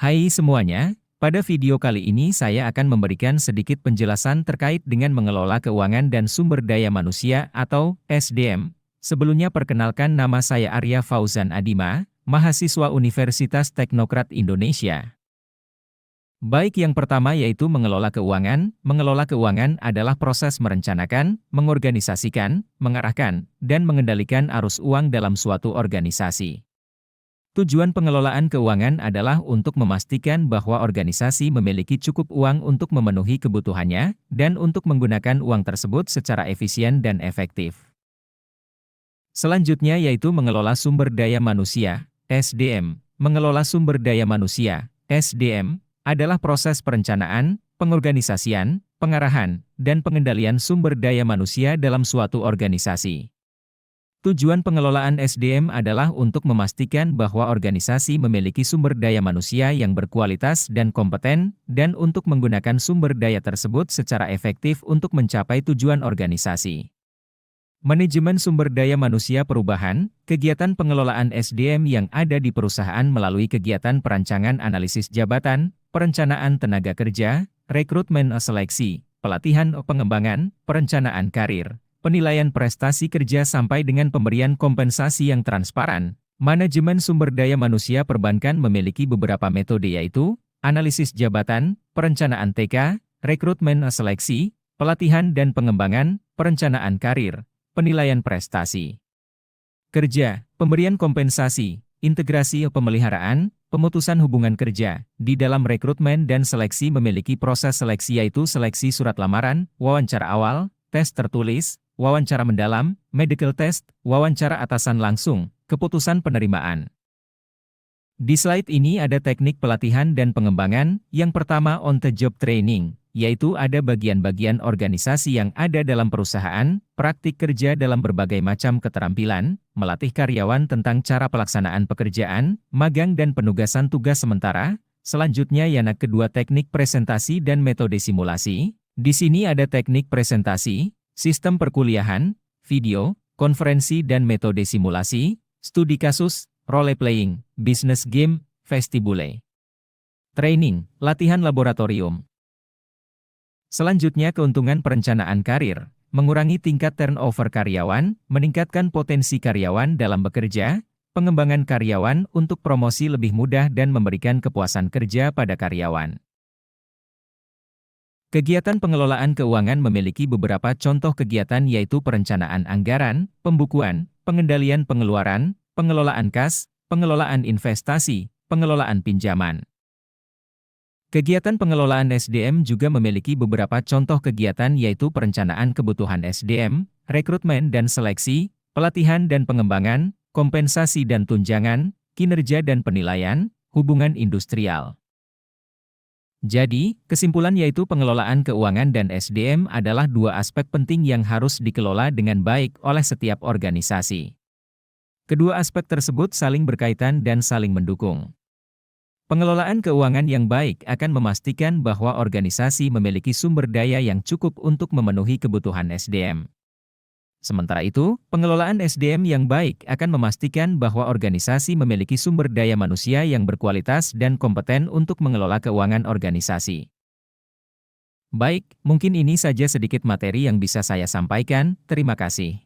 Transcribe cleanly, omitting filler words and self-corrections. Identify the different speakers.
Speaker 1: Hai semuanya, pada video kali ini saya akan memberikan sedikit penjelasan terkait dengan mengelola keuangan dan sumber daya manusia atau SDM. Sebelumnya perkenalkan nama saya Arya Fauzan Adima, mahasiswa Universitas Teknokrat Indonesia. Baik, yang pertama yaitu mengelola keuangan. Mengelola keuangan adalah proses merencanakan, mengorganisasikan, mengarahkan, dan mengendalikan arus uang dalam suatu organisasi. Tujuan pengelolaan keuangan adalah untuk memastikan bahwa organisasi memiliki cukup uang untuk memenuhi kebutuhannya, dan untuk menggunakan uang tersebut secara efisien dan efektif. Selanjutnya yaitu mengelola sumber daya manusia, SDM. Mengelola sumber daya manusia, SDM, adalah proses perencanaan, pengorganisasian, pengarahan, dan pengendalian sumber daya manusia dalam suatu organisasi. Tujuan pengelolaan SDM adalah untuk memastikan bahwa organisasi memiliki sumber daya manusia yang berkualitas dan kompeten, dan untuk menggunakan sumber daya tersebut secara efektif untuk mencapai tujuan organisasi. Manajemen sumber daya manusia perubahan, kegiatan pengelolaan SDM yang ada di perusahaan melalui kegiatan perancangan analisis jabatan, perencanaan tenaga kerja, rekrutmen seleksi, pelatihan pengembangan, perencanaan karir, penilaian prestasi kerja sampai dengan pemberian kompensasi yang transparan. Manajemen sumber daya manusia perbankan memiliki beberapa metode yaitu, analisis jabatan, perencanaan TK, rekrutmen seleksi, pelatihan dan pengembangan, perencanaan karir, penilaian prestasi kerja, pemberian kompensasi, integrasi pemeliharaan, pemutusan hubungan kerja. Di dalam rekrutmen dan seleksi memiliki proses seleksi yaitu seleksi surat lamaran, wawancara awal, tes tertulis, wawancara mendalam, medical test, wawancara atasan langsung, keputusan penerimaan. Di slide ini ada teknik pelatihan dan pengembangan. Yang pertama, on-the-job training, yaitu ada bagian-bagian organisasi yang ada dalam perusahaan, praktik kerja dalam berbagai macam keterampilan, melatih karyawan tentang cara pelaksanaan pekerjaan, magang dan penugasan tugas sementara. Selanjutnya yang kedua, teknik presentasi dan metode simulasi. Di sini ada teknik presentasi, sistem perkuliahan, video, konferensi dan metode simulasi, studi kasus, role-playing, business game, vestibule. Training, latihan laboratorium. Selanjutnya keuntungan perencanaan karir, mengurangi tingkat turnover karyawan, meningkatkan potensi karyawan dalam bekerja, pengembangan karyawan untuk promosi lebih mudah dan memberikan kepuasan kerja pada karyawan. Kegiatan pengelolaan keuangan memiliki beberapa contoh kegiatan yaitu perencanaan anggaran, pembukuan, pengendalian pengeluaran, pengelolaan kas, pengelolaan investasi, pengelolaan pinjaman. Kegiatan pengelolaan SDM juga memiliki beberapa contoh kegiatan yaitu perencanaan kebutuhan SDM, rekrutmen dan seleksi, pelatihan dan pengembangan, kompensasi dan tunjangan, kinerja dan penilaian, hubungan industrial. Jadi, kesimpulan yaitu pengelolaan keuangan dan SDM adalah dua aspek penting yang harus dikelola dengan baik oleh setiap organisasi. Kedua aspek tersebut saling berkaitan dan saling mendukung. Pengelolaan keuangan yang baik akan memastikan bahwa organisasi memiliki sumber daya yang cukup untuk memenuhi kebutuhan SDM. Sementara itu, pengelolaan SDM yang baik akan memastikan bahwa organisasi memiliki sumber daya manusia yang berkualitas dan kompeten untuk mengelola keuangan organisasi. Baik, mungkin ini saja sedikit materi yang bisa saya sampaikan. Terima kasih.